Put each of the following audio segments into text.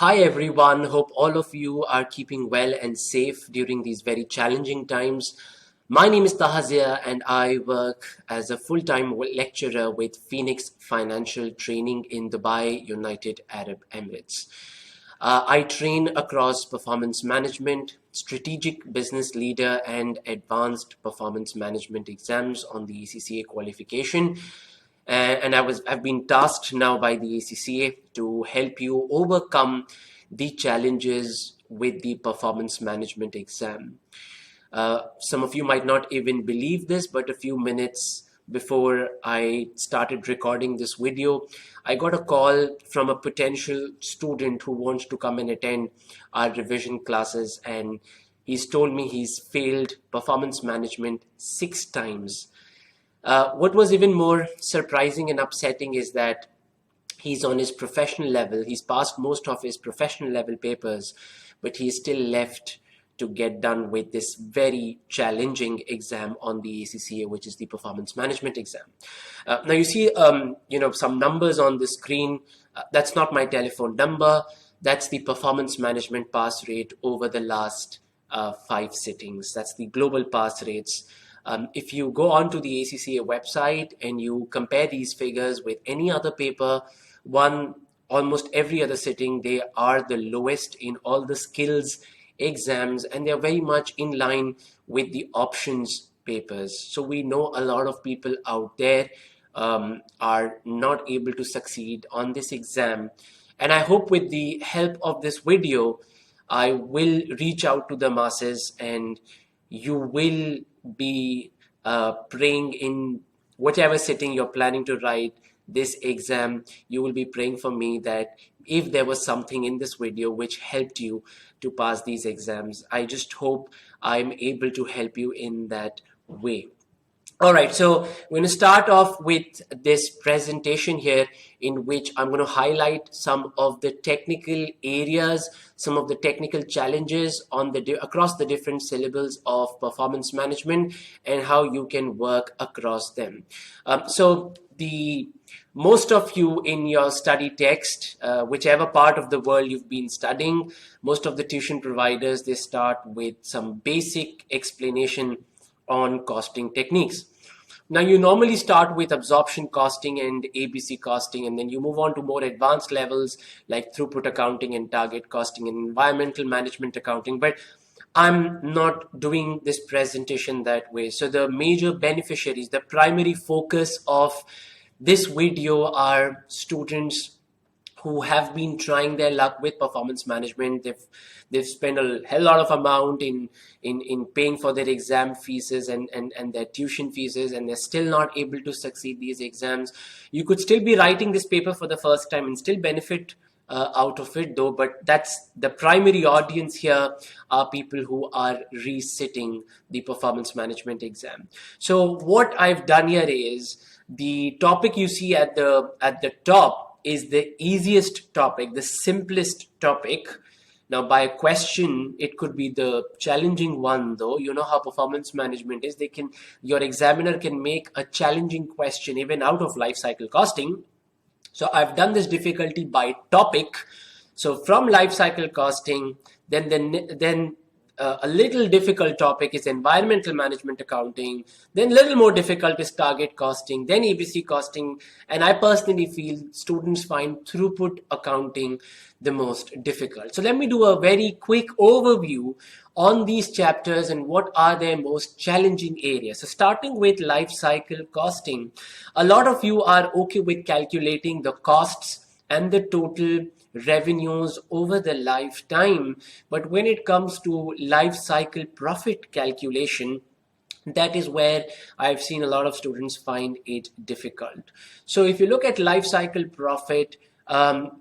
Hi everyone, hope all of you are keeping well and safe during these very challenging times. My name is Tahazia and I work as a full-time lecturer with Phoenix Financial Training in Dubai, United Arab Emirates. I train across performance management, strategic business leader and advanced performance management exams on the ACCA qualification. And I've been tasked now by the ACCA to help you overcome the challenges with the performance management exam. Some of you might not even believe this, but a few minutes before I started recording this video, I got a call from a potential student who wants to come and attend our revision classes, and he's told me he's failed performance management 6 times. What was even more surprising and upsetting is that he's on his professional level. He's passed most of his professional level papers, but he's still left to get done with this very challenging exam on the ACCA, which is the performance management exam. Now you see, some numbers on the screen. That's not my telephone number. That's the performance management pass rate over the last 5 sittings. That's the global pass rates. If you go onto the ACCA website and you compare these figures with any other paper, almost every other sitting, they are the lowest in all the skills exams, and they're very much in line with the options papers. So we know a lot of people out there are not able to succeed on this exam. And I hope with the help of this video, I will reach out to the masses and you will be praying in whatever sitting you're planning to write this exam. You will be praying for me that if there was something in this video which helped you to pass these exams, I just hope I'm able to help you in that way. All right, so we're going to start off with this presentation here in which I'm going to highlight some of the technical areas, some of the technical challenges on across the different syllables of performance management and how you can work across them. Most of you in your study text, whichever part of the world you've been studying, most of the tuition providers, they start with some basic explanation on costing techniques. Now, you normally start with absorption costing and ABC costing, and then you move on to more advanced levels like throughput accounting and target costing and environmental management accounting. But I'm not doing this presentation that way. So the major beneficiaries, the primary focus of this video are students who have been trying their luck with performance management. They've spent a hell lot of amount in paying for their exam fees and their tuition fees, and they're still not able to succeed these exams. You could still be writing this paper for the first time and still benefit out of it though, but that's the primary audience here are people who are resitting the performance management exam. So what I've done here is the topic you see at the top is the easiest topic, the simplest topic. Now, by a question, it could be the challenging one, though. You know how performance management is. Your examiner can make a challenging question even out of life cycle costing. So I've done this difficulty by topic. So from life cycle costing, then a little difficult topic is environmental management accounting, then a little more difficult is target costing, then ABC costing, and I personally feel students find throughput accounting the most difficult. So let me do a very quick overview on these chapters and what are their most challenging areas. So starting with life cycle costing, a lot of you are okay with calculating the costs and the total revenues over the lifetime, but when it comes to life cycle profit calculation, that is where I've seen a lot of students find it difficult. So if you look at life cycle profit,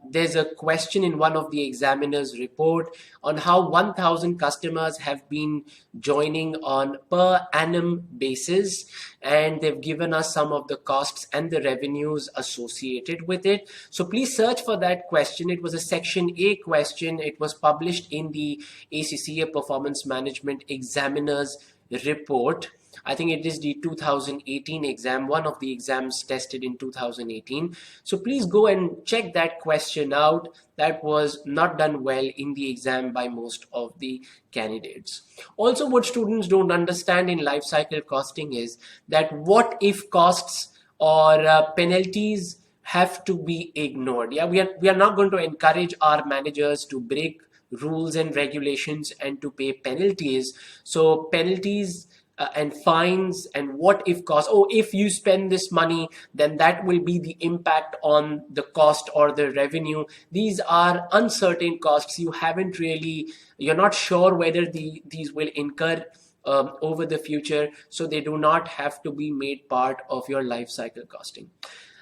there's a question in one of the examiner's report on how 1,000 customers have been joining on per annum basis, and they've given us some of the costs and the revenues associated with it. So please search for that question. It was a section A question. It was published in the ACCA Performance Management Examiner's report. I think it is the 2018 exam, one of the exams tested in 2018. So please go and check that question out. That was not done well in the exam by most of the candidates. Also, what students don't understand in life cycle costing is that what if costs or penalties have to be ignored. Yeah, we are not going to encourage our managers to break rules and regulations and to pay penalties. So penalties and fines and what if costs. Oh, if you spend this money, then that will be the impact on the cost or the revenue. These are uncertain costs. You're not sure whether these will incur over the future, so they do not have to be made part of your life cycle costing.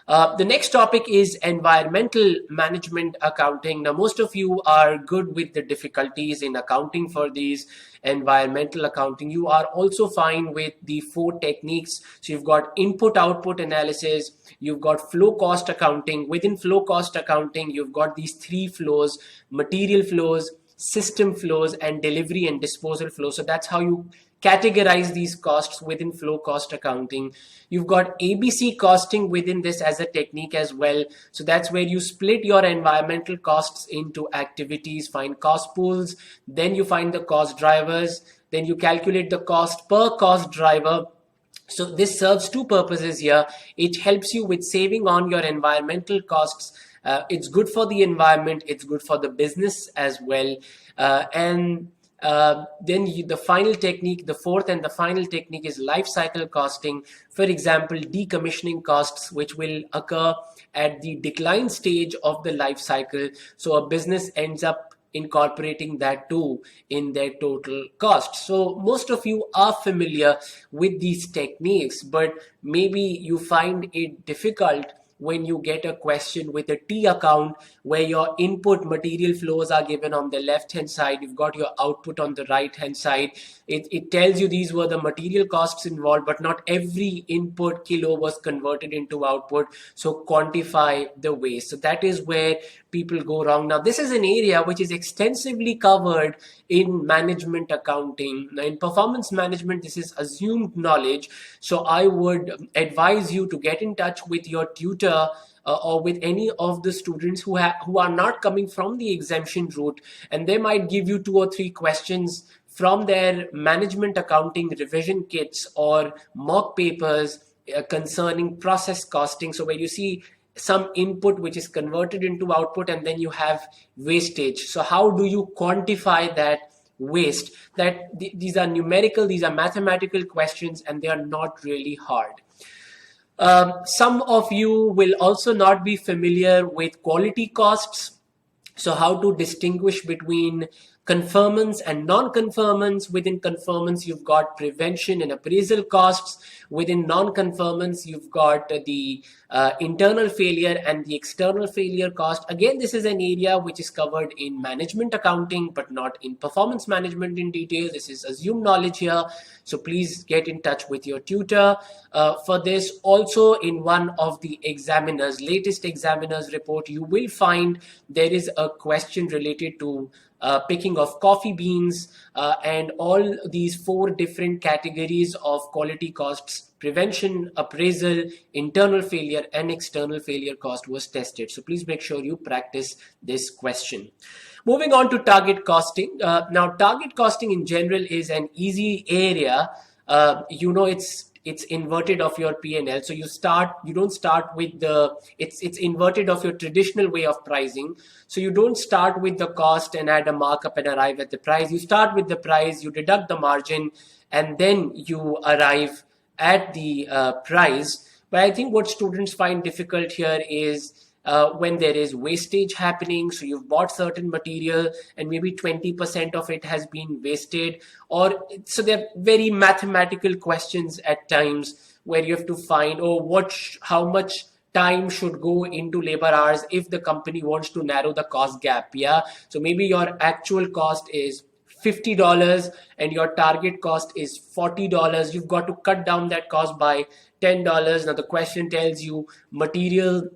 The next topic is environmental management accounting. Now, most of you are good with the difficulties in accounting for these environmental accounting. You are also fine with the 4 techniques. So you've got input-output analysis, you've got flow cost accounting. Within flow cost accounting, you've got these 3 flows: material flows, system flows, and delivery and disposal flows. So that's how you categorize these costs within flow cost accounting. You've got ABC costing within this as a technique as well. So that's where you split your environmental costs into activities, find cost pools, then you find the cost drivers, then you calculate the cost per cost driver. So this serves 2 purposes here. It helps you with saving on your environmental costs. It's good for the environment, it's good for the business as well. The final technique, the 4th and the final technique, is life cycle costing. For example, decommissioning costs, which will occur at the decline stage of the life cycle. So a business ends up incorporating that too in their total cost. So most of you are familiar with these techniques, but maybe you find it difficult when you get a question with a T account where your input material flows are given on the left hand side, you've got your output on the right hand side. It tells you these were the material costs involved, but not every input kilo was converted into output. So quantify the waste. So that is where people go wrong. Now, this is an area which is extensively covered in management accounting. Now, in performance management, this is assumed knowledge. So I would advise you to get in touch with your tutor or with any of the students who are not coming from the exemption route, and they might give you 2 or 3 questions from their management accounting revision kits or mock papers concerning process costing. So where you see some input which is converted into output and then you have wastage. So how do you quantify that waste? These are numerical, these are mathematical questions, and they are not really hard. Some of you will also not be familiar with quality costs. So how to distinguish between conformance and non-conformance. Within conformance, you've got prevention and appraisal costs. Within non-conformance, you've got the internal failure and the external failure cost. Again, this is an area which is covered in management accounting, but not in performance management in detail. This is assumed knowledge here. So please get in touch with your tutor for this. Also, in one of the latest examiners report, you will find there is a question related to picking of coffee beans, and all these 4 different categories of quality costs: prevention, appraisal, internal failure, and external failure cost was tested. So please make sure you practice this question. Moving on to target costing. Now, target costing in general is an easy area. It's inverted of your P&L. So you don't start with it's inverted of your traditional way of pricing. So you don't start with the cost and add a markup and arrive at the price. You start with the price, you deduct the margin, and then you arrive at the price. But I think what students find difficult here is when there is wastage happening. So you've bought certain material and maybe 20% of it has been wasted, so they're very mathematical questions at times where you have to find, how much time should go into labor hours if the company wants to narrow the cost gap. Yeah, so maybe your actual cost is $50 and your target cost is $40. You've got to cut down that cost by $10. Now the question tells you material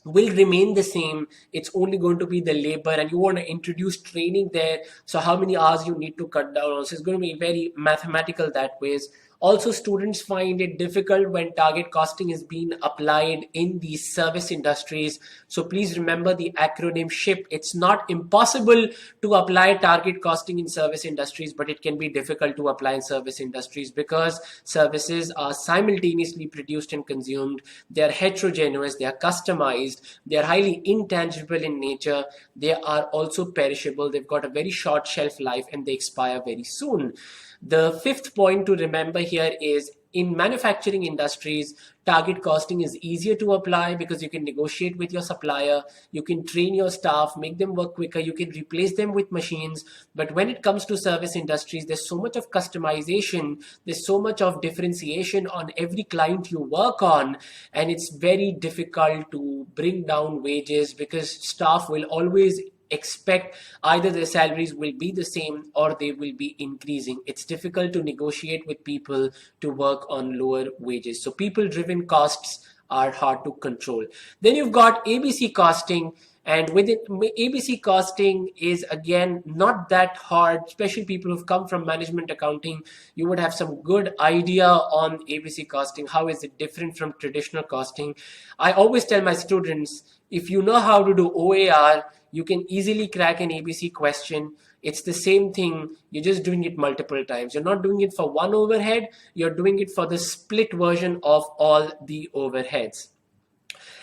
will remain the same. It's only going to be the labor, and you want to introduce training there. So how many hours you need to cut down on. So it's going to be very mathematical that ways. Also, students find it difficult when target costing is being applied in the service industries. So please remember the acronym SHIP. It's not impossible to apply target costing in service industries, but it can be difficult to apply in service industries because services are simultaneously produced and consumed. They are heterogeneous, they are customized, they are highly intangible in nature. They are also perishable. They've got a very short shelf life and they expire very soon. The fifth point to remember here is in manufacturing industries, target costing is easier to apply because you can negotiate with your supplier, you can train your staff, make them work quicker, you can replace them with machines. But when it comes to service industries, there's so much of customization, there's so much of differentiation on every client you work on, and it's very difficult to bring down wages because staff will always expect either their salaries will be the same or they will be increasing. It's difficult to negotiate with people to work on lower wages. So people driven costs are hard to control. Then you've got ABC costing, and within ABC costing is again not that hard, especially people who've come from management accounting. You would have some good idea on ABC costing. How is it different from traditional costing? I always tell my students, if you know how to do OAR, you can easily crack an ABC question. It's the same thing. You're just doing it multiple times. You're not doing it for one overhead. You're doing it for the split version of all the overheads.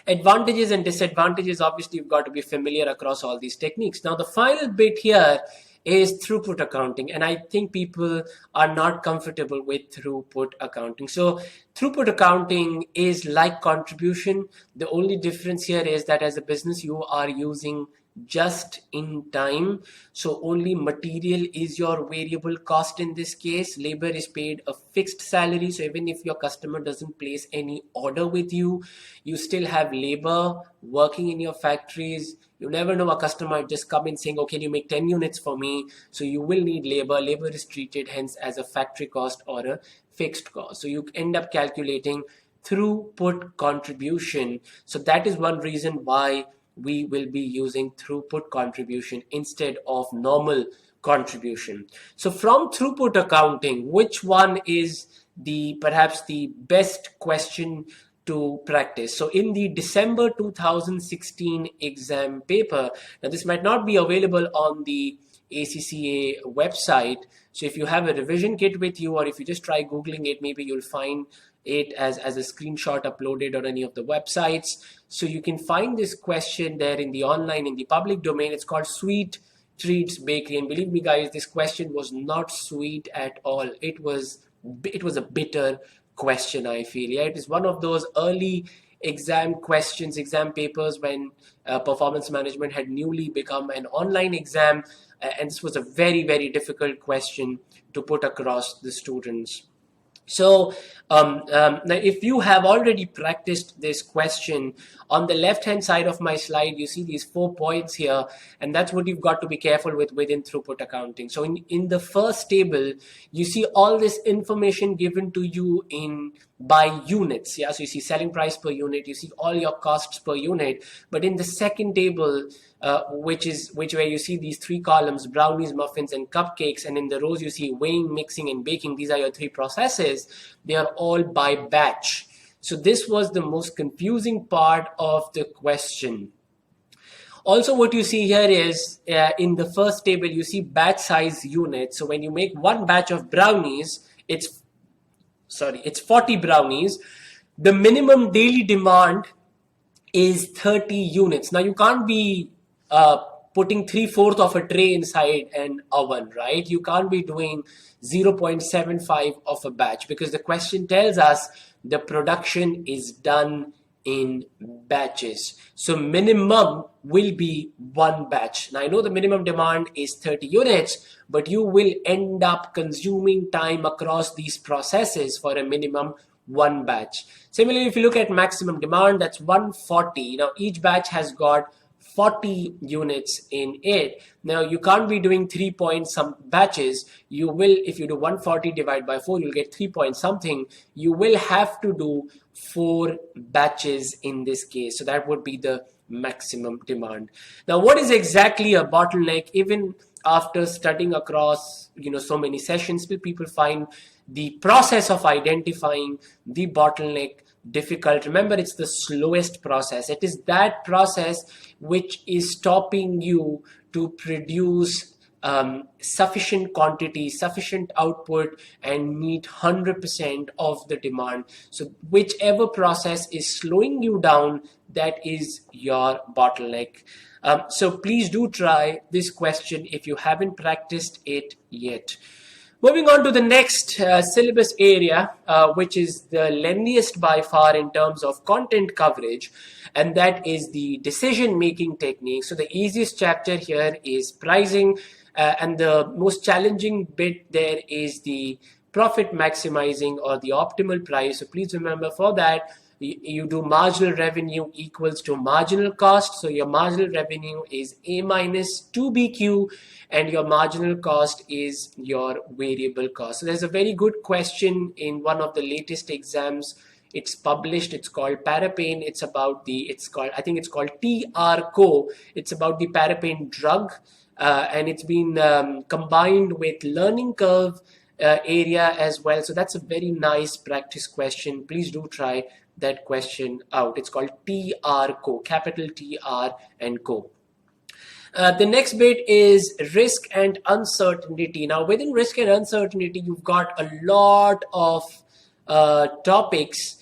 Advantages and disadvantages, obviously, you've got to be familiar across all these techniques. Now, the final bit here is throughput accounting, and I think people are not comfortable with throughput accounting. So throughput accounting is like contribution. The only difference here is that as a business you are using just in time, so only material is your variable cost. In this case, labor is paid a fixed salary, so even if your customer doesn't place any order with you, you still have labor working in your factories. You never know, a customer might just come in saying, okay, you make 10 units for me, so you will need labor. Labor is treated hence as a factory cost or a fixed cost, so you end up calculating throughput contribution. So that is one reason why we will be using throughput contribution instead of normal contribution. So from throughput accounting, which one is perhaps the best question to practice? So in the December 2016 exam paper, now this might not be available on the ACCA website, so if you have a revision kit with you, or if you just try Googling it, maybe you'll find it as a screenshot uploaded on any of the websites. So you can find this question there in the online, in the public domain. It's called Sweet Treats Bakery, and believe me guys, this question was not sweet at all. It was a bitter question, I feel. Yeah, it is one of those early exam questions, exam papers when performance management had newly become an online exam, and this was a very, very difficult question to put across the students. So now if you have already practiced this question, on the left hand side of my slide you see these 4 points here, and that's what you've got to be careful with within throughput accounting. So in the first table you see all this information given to you by units. Yeah, so you see selling price per unit, you see all your costs per unit. But in the second table, where you see these 3 columns, brownies, muffins, and cupcakes, and in the rows you see weighing, mixing, and baking. These are your 3 processes. They are all by batch. So this was the most confusing part of the question. Also, what you see here is in the first table you see batch size units. So when you make 1 batch of brownies, it's 40 brownies. The minimum daily demand is 30 units. Now you can't be putting 3/4 of a tray inside an oven, right? You can't be doing 0.75 of a batch, because the question tells us the production is done in batches. So minimum will be 1 batch. Now I know the minimum demand is 30 units, but you will end up consuming time across these processes for a minimum 1 batch. Similarly, if you look at maximum demand, that's 140. Now each batch has got 40 units in it. Now you can't be doing 3 point some batches. You will, if you do 140 divided by 4, you'll get 3 point something. You will have to do 4 batches in this case. So that would be the maximum demand. Now, what is exactly a bottleneck? Even after studying across, so many sessions, people find the process of identifying the bottleneck difficult. Remember, it's the slowest process. It is that process which is stopping you to produce sufficient quantity, sufficient output, and meet 100% of the demand. So whichever process is slowing you down, that is your bottleneck. So please do try this question if you haven't practiced it yet. Moving on to the next syllabus area, which is the lengthiest by far in terms of content coverage, and that is the decision-making technique. So the easiest chapter here is pricing, and the most challenging bit there is the profit maximizing or the optimal price. So please remember, for that, you do marginal revenue equals to marginal cost. So your marginal revenue is A minus 2BQ, and your marginal cost is your variable cost. So there's a very good question in one of the latest exams. It's published. It's called Parapain. I think it's called TRCO. It's about the Parapain drug, and it's been combined with learning curve area as well. So that's a very nice practice question. Please do try that question out. It's called TRCO, capital TR and Co. The next bit is risk and uncertainty. Now, within risk and uncertainty, you've got a lot of topics.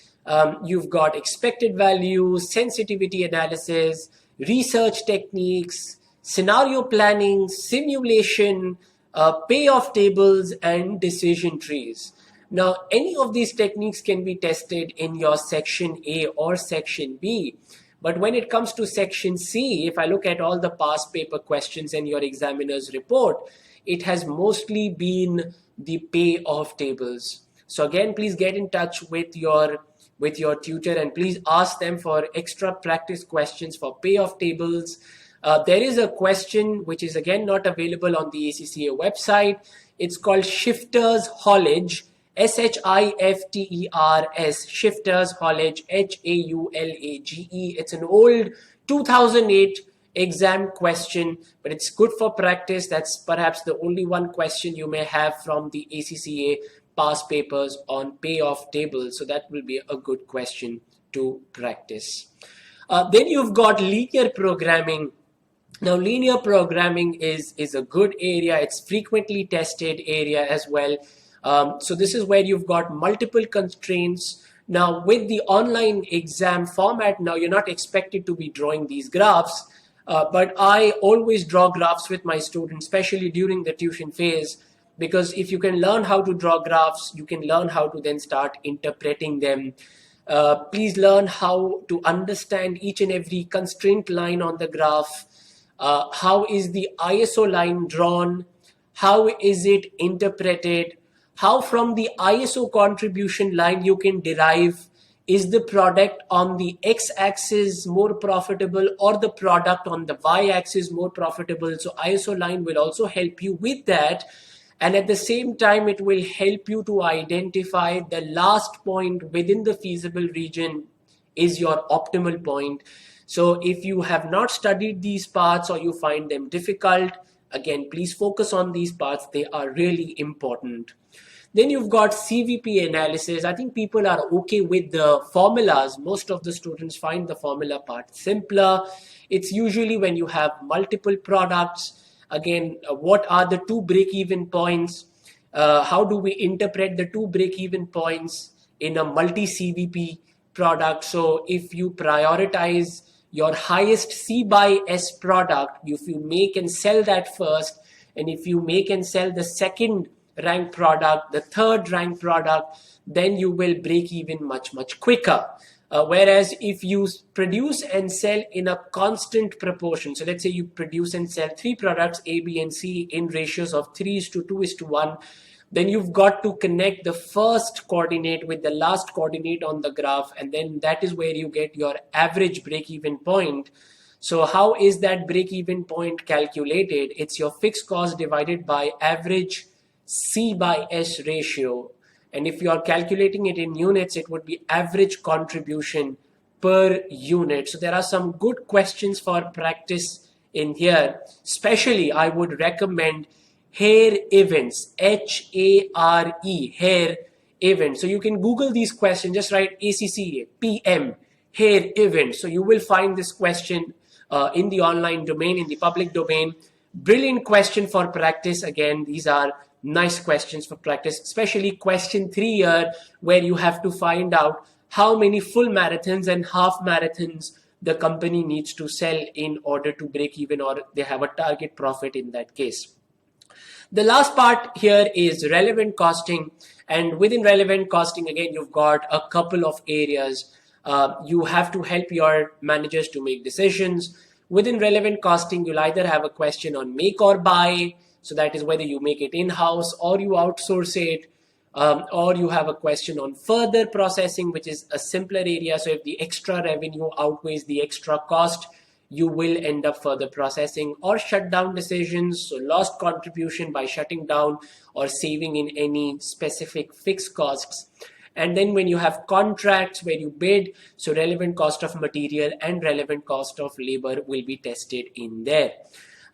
You've got expected value, sensitivity analysis, research techniques, scenario planning, simulation, payoff tables, and decision trees. Now, any of these techniques can be tested in your section A or section B. But when it comes to section C, if I look at all the past paper questions and your examiner's report, it has mostly been the payoff tables. So again, please get in touch with your tutor and please ask them for extra practice questions for payoff tables. There is a question which is again not available on the ACCA website. It's called Shifters Haulage, SHIFTERS, Shifters Haulage, HAULAGE. It's an old 2008 exam question, but it's good for practice. That's perhaps the only one question you may have from the ACCA past papers on payoff tables. So that will be a good question to practice. Then you've got linear programming. Now, linear programming is a good area. It's frequently tested area as well. So this is where you've got multiple constraints. Now, with the online exam format, now you're not expected to be drawing these graphs, but I always draw graphs with my students, especially during the tuition phase, because if you can learn how to draw graphs, you can learn how to then start interpreting them. Please learn how to understand each and every constraint line on the graph. How is the ISO line drawn? How is it interpreted? How from the ISO contribution line you can derive, is the product on the x-axis more profitable or the product on the y-axis more profitable? So ISO line will also help you with that. And at the same time, it will help you to identify the last point within the feasible region is your optimal point. So if you have not studied these parts or you find them difficult, again, please focus on these parts. They are really important. Then you've got CVP analysis. I think people are okay with the formulas. Most of the students find the formula part simpler. It's usually when you have multiple products. Again, what are the two break-even points? How do we interpret the two break-even points in a multi-CVP product? So if you prioritize your highest C by S product, if you make and sell that first, and if you make and sell the second rank product, the third rank product, then you will break even much, much quicker. Whereas if you produce and sell in a constant proportion, so let's say you produce and sell 3 products, A, B, and C, in ratios of 3:2:1, then you've got to connect the first coordinate with the last coordinate on the graph, and then that is where you get your average break-even point. So how is that break-even point calculated? It's your fixed cost divided by average C by S ratio. And if you are calculating it in units, it would be average contribution per unit. So there are some good questions for practice in here. Especially, I would recommend Hare events, H-A-R-E, Hare event. So you can Google these questions, just write ACCA, PM, Hare event. So you will find this question in the online domain, in the public domain. Brilliant question for practice. Again, these are nice questions for practice, especially question 3 here, where you have to find out how many full marathons and half marathons the company needs to sell in order to break even, or they have a target profit in that case. The last part here is relevant costing. And within relevant costing, again, you've got a couple of areas. You have to help your managers to make decisions. Within relevant costing, you'll either have a question on make or buy. So that is whether you make it in-house or you outsource it. Or you have a question on further processing, which is a simpler area. So if the extra revenue outweighs the extra cost, you will end up further processing, or shut down decisions. So lost contribution by shutting down or saving in any specific fixed costs. And then when you have contracts where you bid, so relevant cost of material and relevant cost of labor will be tested in there.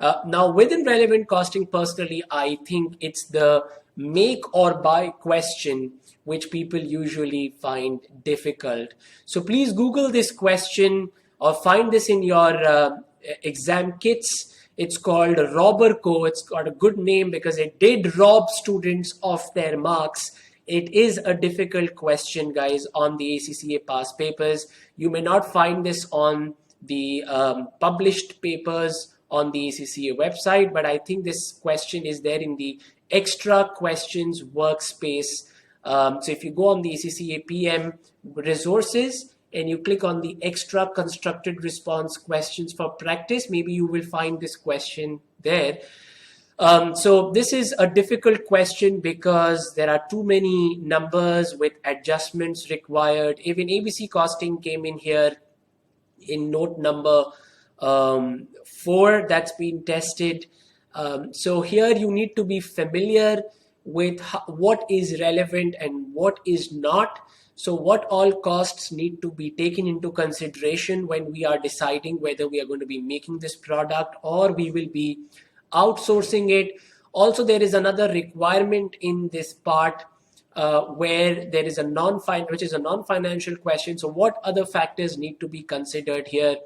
Now within relevant costing, personally, I think it's the make or buy question which people usually find difficult. So please Google this question or find this in your exam kits. It's called RobberCo. It's got a good name because it did rob students of their marks. It is a difficult question, guys, on the ACCA past papers. You may not find this on the published papers on the ACCA website, but I think this question is there in the extra questions workspace. So if you go on the ACCA PM resources and you click on the extra constructed response questions for practice, maybe you will find this question there. So this is a difficult question because there are too many numbers with adjustments required. Even ABC costing came in here in note number 4 that's been tested. So here you need to be familiar with what is relevant and what is not. So what all costs need to be taken into consideration when we are deciding whether we are going to be making this product or we will be outsourcing it. Also, there is another requirement in this part where there is a non-financial question. So what other factors need to be considered here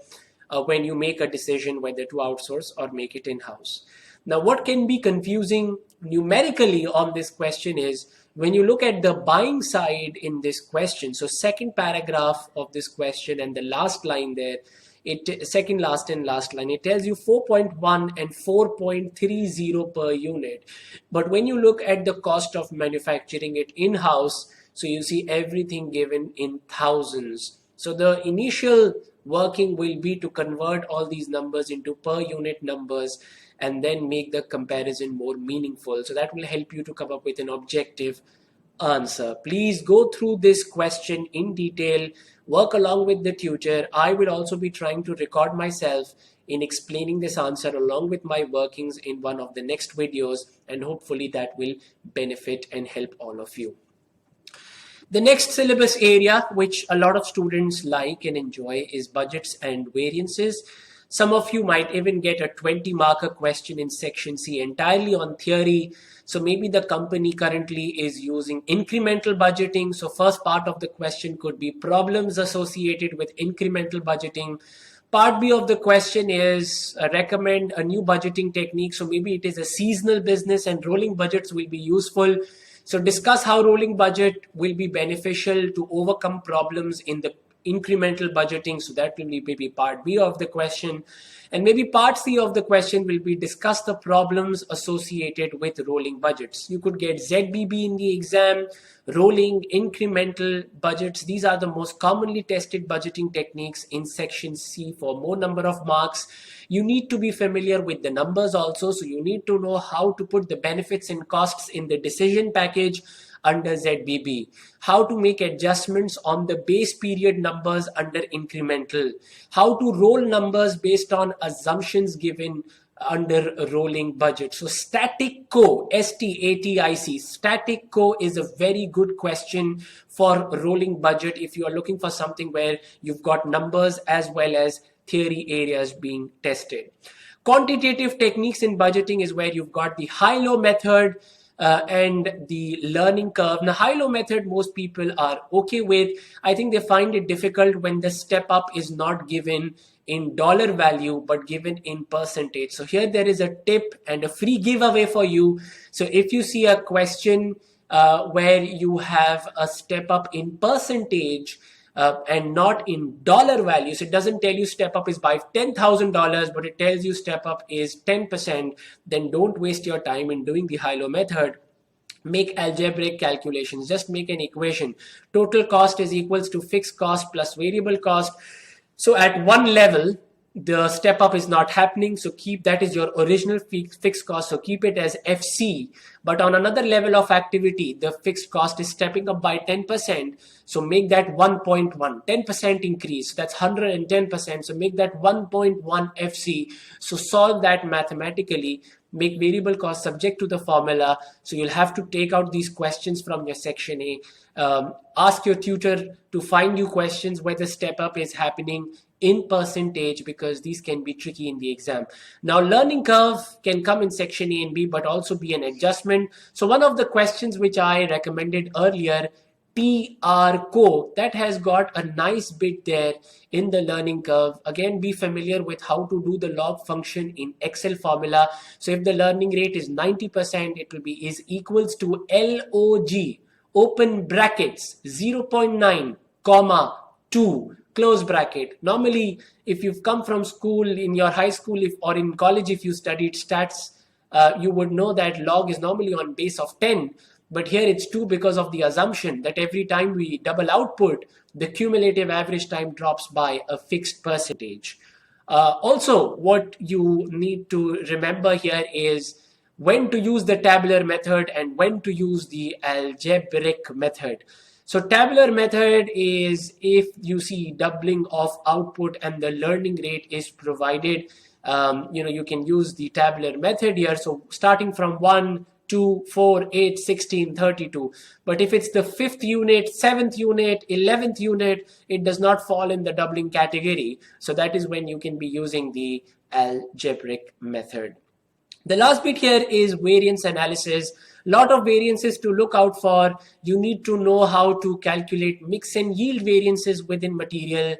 when you make a decision whether to outsource or make it in-house? Now, what can be confusing numerically on this question is when you look at the buying side in this question. So second paragraph of this question and the last line there, second last and last line, it tells you 4.1 and 4.30 per unit. But when you look at the cost of manufacturing it in-house, so you see everything given in thousands. So the initial working will be to convert all these numbers into per unit numbers and then make the comparison more meaningful. So that will help you to come up with an objective answer. Please go through this question in detail, work along with the tutor. I will also be trying to record myself in explaining this answer along with my workings in one of the next videos, and hopefully that will benefit and help all of you. The next syllabus area, which a lot of students like and enjoy, is budgets and variances. Some of you might even get a 20-marker question in section C entirely on theory. So maybe the company currently is using incremental budgeting. So first part of the question could be problems associated with incremental budgeting. Part B of the question is recommend a new budgeting technique. So maybe it is a seasonal business and rolling budgets will be useful. So discuss how rolling budget will be beneficial to overcome problems in the incremental budgeting. So that will be maybe part B of the question. And maybe part C of the question will be discuss the problems associated with rolling budgets. You could get ZBB in the exam, rolling, incremental budgets. These are the most commonly tested budgeting techniques in section C for more number of marks. You need to be familiar with the numbers also. So you need to know how to put the benefits and costs in the decision package. under ZBB, how to make adjustments on the base period numbers under incremental, how to roll numbers based on assumptions given under a rolling budget. So static co, STATIC, static co is a very good question for rolling budget if you are looking for something where you've got numbers as well as theory areas being tested. Quantitative techniques in budgeting is where you've got the high-low method and the learning curve. Now, high-low method, most people are okay with. I think they find it difficult when the step up is not given in dollar value, but given in percentage. So here there is a tip and a free giveaway for you. So if you see a question where you have a step up in percentage, and not in dollar values, it doesn't tell you step up is by $10,000, but it tells you step up is 10%, then don't waste your time in doing the high-low method. Make algebraic calculations. Just make an equation. Total cost is equals to fixed cost plus variable cost. So at one level, the step up is not happening, so keep that is your original fixed cost, so keep it as FC. But on another level of activity, the fixed cost is stepping up by 10%, so make that 1.1, 10% increase, so that's 110%, so make that 1.1 FC. So solve that mathematically, make variable cost subject to the formula. So you'll have to take out these questions from your section A. Ask your tutor to find you questions where the step up is happening in percentage, because these can be tricky in the exam. Now, learning curve can come in section A and B, but also be an adjustment. So one of the questions which I recommended earlier, TRCO, that has got a nice bit there in the learning curve. Again, be familiar with how to do the log function in Excel formula. So if the learning rate is 90%, it will be is equals to LOG, open brackets, 0.9, comma, 2, close bracket. Normally, if you've come from school, in your high school or in college, if you studied stats, you would know that log is normally on base of 10. But here it's 2 because of the assumption that every time we double output, the cumulative average time drops by a fixed percentage. Also, what you need to remember here is when to use the tabular method and when to use the algebraic method. So tabular method is if you see doubling of output and the learning rate is provided, you can use the tabular method here. So starting from 1, 2, 4, 8, 16, 32. But if it's the 5th unit, 7th unit, 11th unit, it does not fall in the doubling category. So that is when you can be using the algebraic method. The last bit here is variance analysis. Lot of variances to look out for. You need to know how to calculate mix and yield variances within material.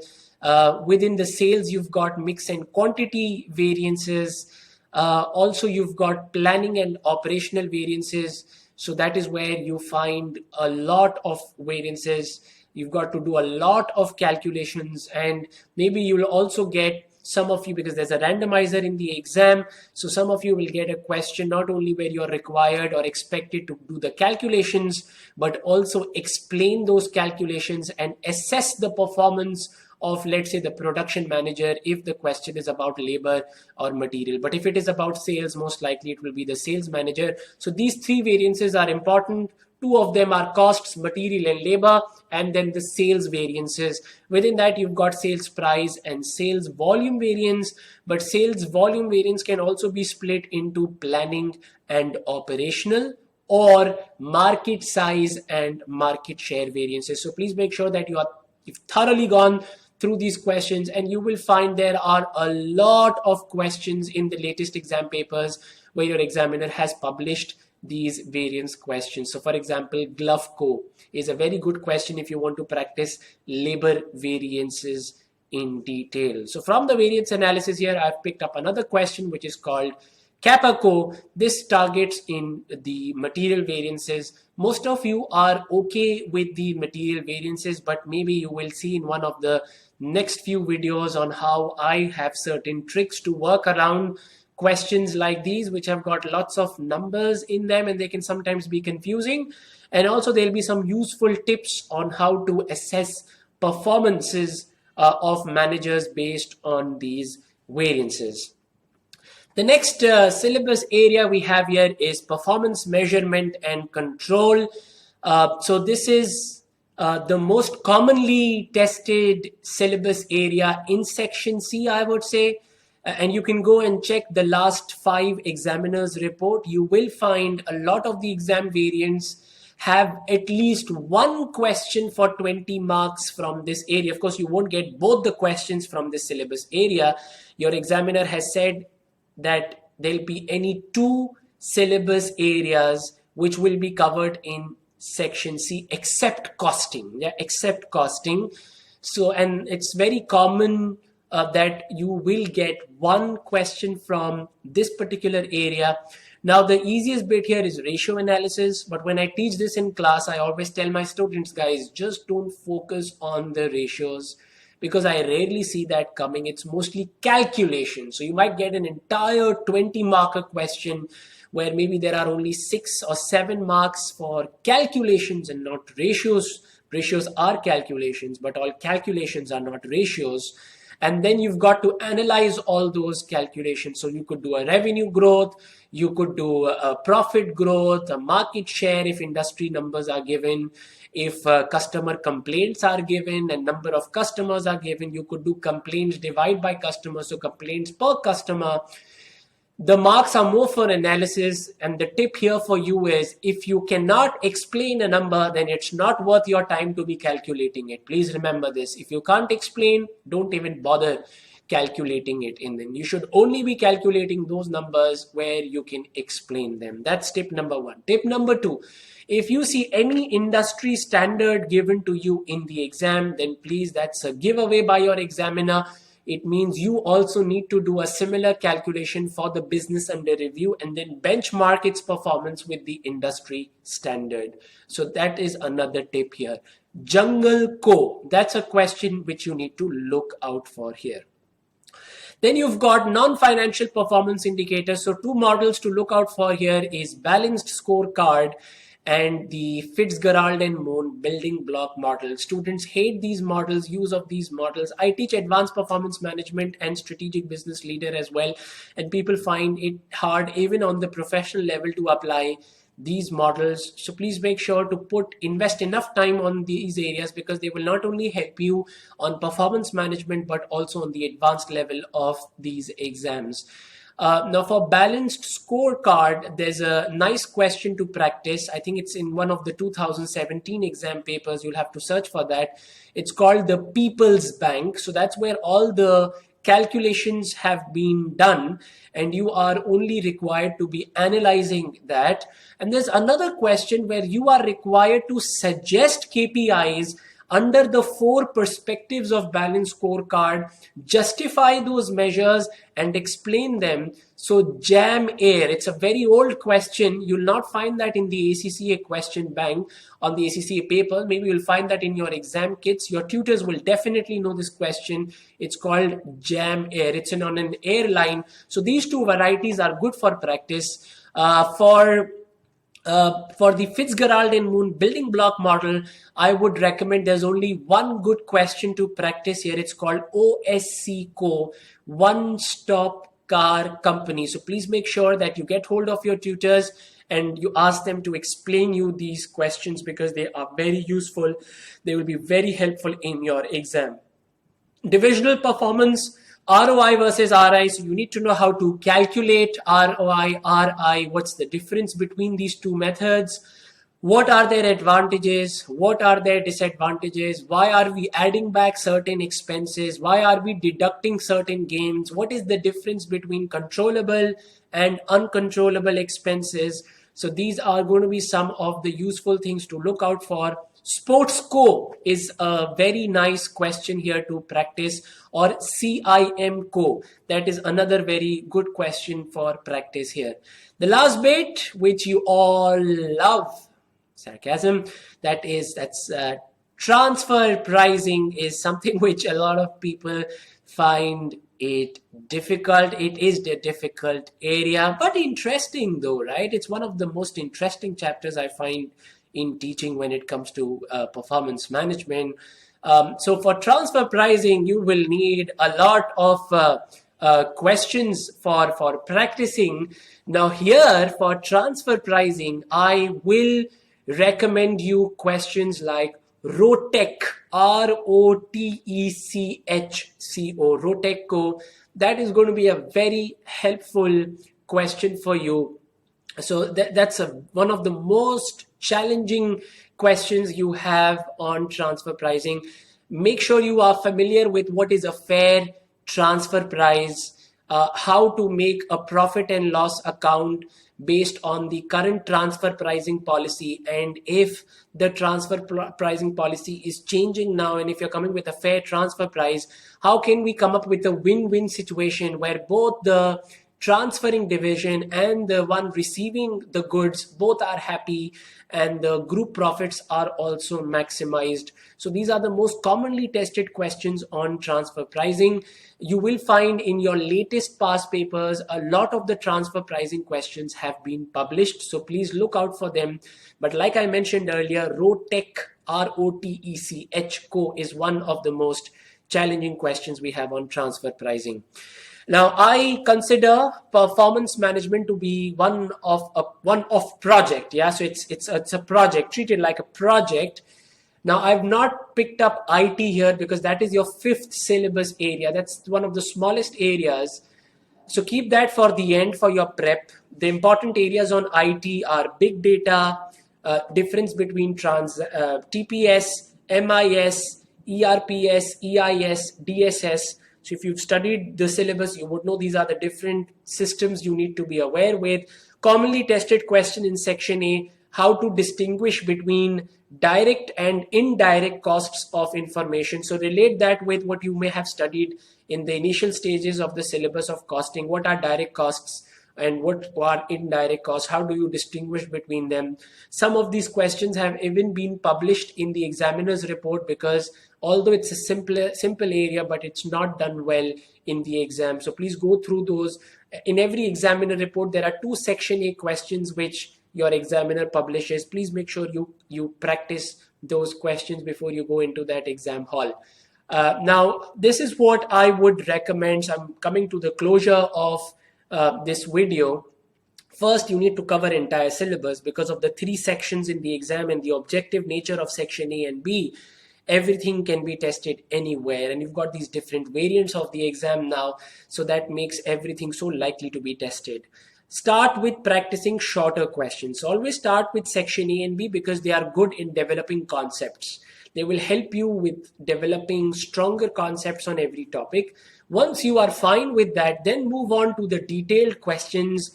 Within the sales, you've got mix and quantity variances. Also, you've got planning and operational variances. So that is where you find a lot of variances. You've got to do a lot of calculations, and maybe you'll also get some of you, because there's a randomizer in the exam, so some of you will get a question not only where you're required or expected to do the calculations, but also explain those calculations and assess the performance of, let's say, the production manager if the question is about labor or material. But if it is about sales, most likely it will be the sales manager. So these 3 variances are important. 2 of them are costs, material and labor, and then the sales variances. Within that, you've got sales price and sales volume variance, but sales volume variance can also be split into planning and operational, or market size and market share variances. So please make sure that you've thoroughly gone through these questions, and you will find there are a lot of questions in the latest exam papers where your examiner has published these variance questions. So for example, GloveCo is a very good question if you want to practice labor variances in detail. So from the variance analysis here, I've picked up another question which is called CAPACO. This targets in the material variances. Most of you are okay with the material variances, but maybe you will see in one of the next few videos on how I have certain tricks to work around questions like these, which have got lots of numbers in them and they can sometimes be confusing. And also there'll be some useful tips on how to assess performances of managers based on these variances. The next syllabus area we have here is performance measurement and control. So this is the most commonly tested syllabus area in section C, I would say. And you can go and check the last 5 examiners report. You will find a lot of the exam variants have at least one question for 20 marks from this area. Of course, you won't get both the questions from this syllabus area. Your examiner has said that there'll be any 2 syllabus areas which will be covered in section C except costing. Yeah, except costing. So, and it's very common that you will get one question from this particular area. Now, the easiest bit here is ratio analysis, but when I teach this in class, I always tell my students, guys, just don't focus on the ratios, because I rarely see that coming. It's mostly calculation. So you might get an entire 20 marker question where maybe there are only 6 or 7 marks for calculations and not ratios. Ratios are calculations, but all calculations are not ratios. And then you've got to analyze all those calculations. So you could do a revenue growth, you could do a profit growth, a market share if industry numbers are given, if customer complaints are given and number of customers are given. You could do complaints divided by customers, so complaints per customer. The marks are more for analysis, and the tip here for you is, if you cannot explain a number, then it's not worth your time to be calculating it. Please remember this. If you can't explain, don't even bother calculating it in them. You should only be calculating those numbers where you can explain them. That's tip number 1. Tip number 2, if you see any industry standard given to you in the exam, then please, that's a giveaway by your examiner. It means you also need to do a similar calculation for the business under review and then benchmark its performance with the industry standard. So that is another tip here. Jungle Co, that's a question which you need to look out for here. Then you've got non-financial performance indicators. So 2 models to look out for here is balanced scorecard and the Fitzgerald and Moon building block model. Students hate these models, use of these models. I teach advanced performance management and strategic business leader as well, and people find it hard even on the professional level to apply these models. So please make sure to invest enough time on these areas, because they will not only help you on performance management but also on the advanced level of these exams. Now for balanced scorecard, there's a nice question to practice. I think it's in one of the 2017 exam papers. You'll have to search for that. It's called the People's Bank. So that's where all the calculations have been done and you are only required to be analyzing that. And there's another question where you are required to suggest KPIs under the 4 perspectives of balanced scorecard, justify those measures and explain them. So jam air, it's a very old question. You'll not find that in the ACCA question bank on the ACCA paper. Maybe you'll find that in your exam kits. Your tutors will definitely know this question. It's called jam air. It's on an airline. So these 2 varieties are good for practice. For the Fitzgerald and Moon building block model, I would recommend there's only one good question to practice here. It's called OSCCO, One Stop Car Company. So please make sure that you get hold of your tutors and you ask them to explain you these questions, because they are very useful. They will be very helpful in your exam. Divisional performance, ROI versus RI. So you need to know how to calculate ROI, RI. What's the difference between these 2 methods? What are their advantages? What are their disadvantages? Why are we adding back certain expenses? Why are we deducting certain gains? What is the difference between controllable and uncontrollable expenses? So these are going to be some of the useful things to look out for. Sportsco is a very nice question here to practice, or CIMCO. That is another very good question for practice here. The last bit, which you all love, sarcasm, that's transfer pricing, is something which a lot of people find it difficult. It is the difficult area, but interesting though, right? It's one of the most interesting chapters I find in teaching when it comes to performance management. So for transfer pricing, you will need a lot of questions for practicing. Now here for transfer pricing, I will recommend you questions like ROTECHCO, ROTECHCO. That is going to be a very helpful question for you. So that's one of the most challenging questions you have on transfer pricing. Make sure you are familiar with what is a fair transfer price, how to make a profit and loss account based on the current transfer pricing policy, and if the transfer pricing policy is changing now, and if you're coming with a fair transfer price, how can we come up with a win-win situation where both the transferring division and the one receiving the goods both are happy and the group profits are also maximized. So these are the most commonly tested questions on transfer pricing. You will find in your latest past papers a lot of the transfer pricing questions have been published, so please look out for them. But like I mentioned earlier, ROTECH, ROTECHCO is one of the most challenging questions we have on transfer pricing. Now, I consider performance management to be one of project. Yeah, so it's a project, treated like a project. Now, I've not picked up IT here because that is your 5th syllabus area. That's one of the smallest areas. So keep that for the end for your prep. The important areas on IT are big data, difference between TPS, MIS, ERPS, EIS, DSS. So if you've studied the syllabus, you would know these are the different systems you need to be aware with. Commonly tested question in section A, how to distinguish between direct and indirect costs of information. So relate that with what you may have studied in the initial stages of the syllabus of costing. What are direct costs and what are indirect costs? How do you distinguish between them? Some of these questions have even been published in the examiner's report, because although it's a simple area, but it's not done well in the exam. So please go through those. In every examiner report, there are 2 section A questions which your examiner publishes. Please make sure you practice those questions before you go into that exam hall. Now, this is what I would recommend. So I'm coming to the closure of this video. First, you need to cover entire syllabus because of the 3 sections in the exam and the objective nature of section A and B. Everything can be tested anywhere, and you've got these different variants of the exam now, so that makes everything so likely to be tested. Start with practicing shorter questions. Always start with section A and B because they are good in developing concepts. They will help you with developing stronger concepts on every topic. Once you are fine with that, then move on to the detailed questions.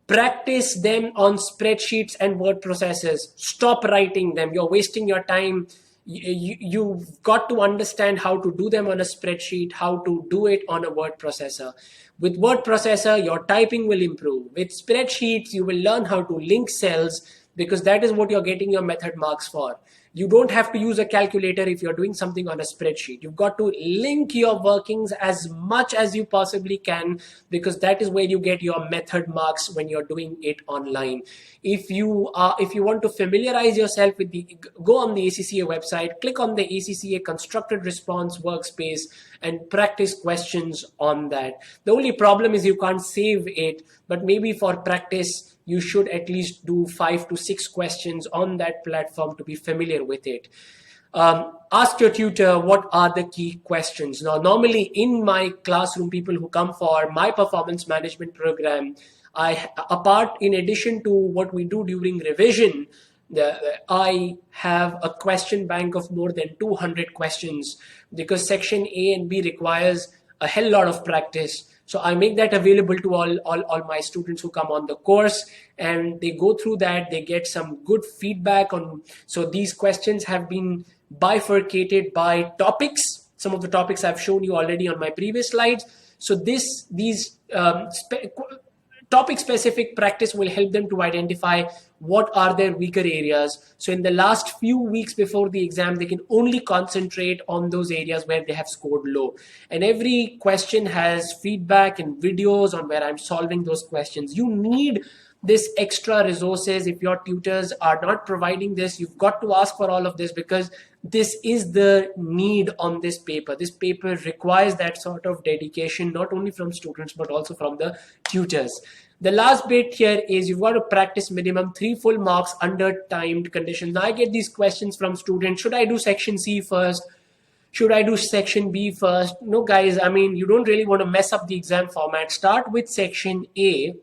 Practice them on spreadsheets and word processors. Stop writing them. You're wasting your time. You've got to understand how to do them on a spreadsheet, how to do it on a word processor. With word processor, your typing will improve. With spreadsheets, you will learn how to link cells, because that is what you're getting your method marks for. You don't have to use a calculator if you're doing something on a spreadsheet. You've got to link your workings as much as you possibly can, because that is where you get your method marks when you're doing it online. If you want to familiarize yourself with go on the ACCA website, click on the ACCA constructed response workspace and practice questions on that. The only problem is you can't save it, but maybe for practice, you should at least do 5 to 6 questions on that platform to be familiar with it. Ask your tutor what are the key questions. Now, normally in my classroom, people who come for my performance management program, in addition to what we do during revision, I have a question bank of more than 200 questions, because section A and B requires a hell lot of practice. So I make that available to all my students who come on the course, and they go through that, they get some good feedback on. So these questions have been bifurcated by topics. Some of the topics I've shown you already on my previous slides. So these topic specific practice will help them to identify what are their weaker areas. So in the last few weeks before the exam, they can only concentrate on those areas where they have scored low. And every question has feedback and videos on where I'm solving those questions. You need this extra resources. If your tutors are not providing this, you've got to ask for all of this, because this is the need on this paper. This paper requires that sort of dedication, not only from students, but also from the tutors. The last bit here is you've got to practice minimum 3 full marks under timed conditions. Now I get these questions from students. Should I do section C first? Should I do section B first? No, guys, I mean, you don't really want to mess up the exam format. Start with section A,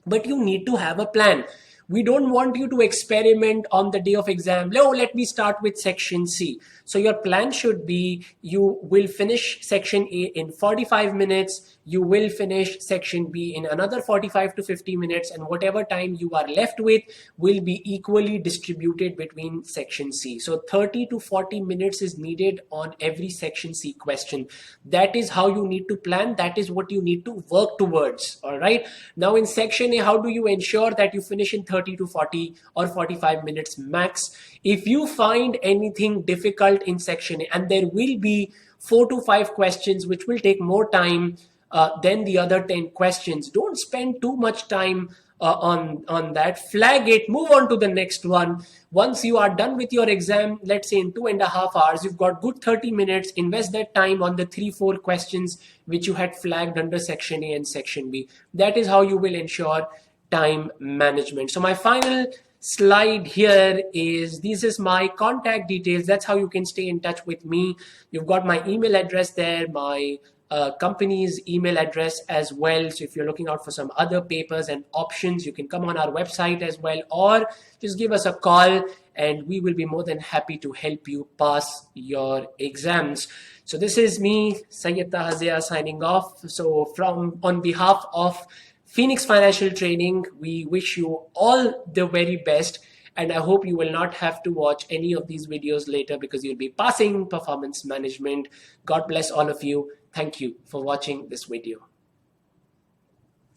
but you need to have a plan. We don't want you to experiment on the day of exam. No, let me start with section C. So your plan should be you will finish section A in 45 minutes. You will finish section B in another 45 to 50 minutes, and whatever time you are left with will be equally distributed between section C. So 30 to 40 minutes is needed on every section C question. That is how you need to plan. That is what you need to work towards. All right. Now in section A, how do you ensure that you finish in 30 to 40 or 45 minutes max? If you find anything difficult in section A, and there will be 4 to 5 questions which will take more time than the other 10 questions, don't spend too much time on that. Flag it, move on to the next one. Once you are done with your exam, let's say in 2.5 hours, you've got good 30 minutes, invest that time on the 3-4 questions which you had flagged under section A and section B. That is how you will ensure time management. So my final slide here is, this is my contact details. That's how you can stay in touch with me. You've got my email address there, my company's email address as well. So if you're looking out for some other papers and options, you can come on our website as well, or just give us a call and we will be more than happy to help you pass your exams. So this is me, Sayyid Taha Zia, signing off. So on behalf of Phoenix Financial Training, we wish you all the very best, and I hope you will not have to watch any of these videos later because you'll be passing performance management. God bless all of you. Thank you for watching this video.